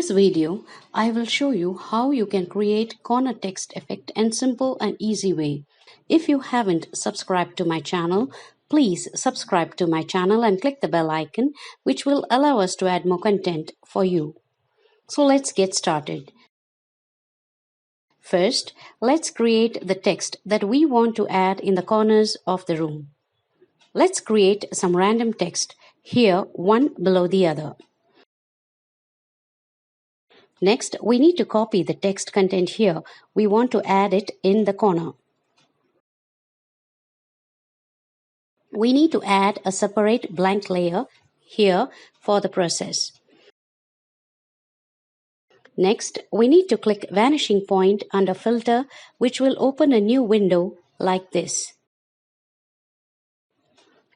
this video, I will show you how you can create corner text effect in simple and easy way. If you haven't subscribed to my channel, please subscribe to my channel and click the bell icon, which will allow us to add more content for you. So let's get started. First, let's create the text that we want to add in the corners of the room. Let's create some random text here, one below the other. Next, we need to copy the text content here. We want to add it in the corner. We need to add a separate blank layer here for the process. Next, we need to click Vanishing Point under Filter, which will open a new window like this.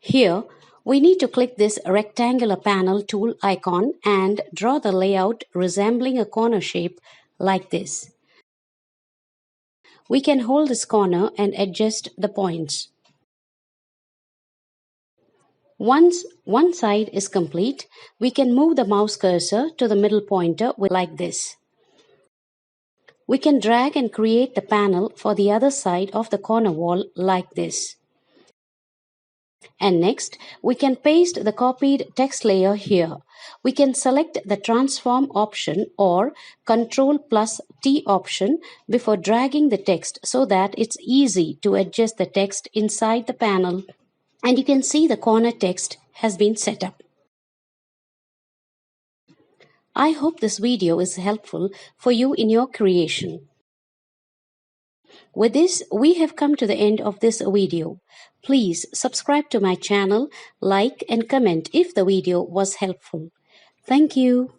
Here, we need to click this rectangular panel tool icon and draw the layout resembling a corner shape like this. We can hold this corner and adjust the points. Once one side is complete, we can move the mouse cursor to the middle pointer like this. We can drag and create the panel for the other side of the corner wall like this. And next, we can paste the copied text layer here. We can select the transform option or Ctrl+T option before dragging the text so that it's easy to adjust the text inside the panel, and you can see the corner text has been set up. I hope this video is helpful for you in your creation. With this, we have come to the end of this video. Please subscribe to my channel, like and comment if the video was helpful. Thank you.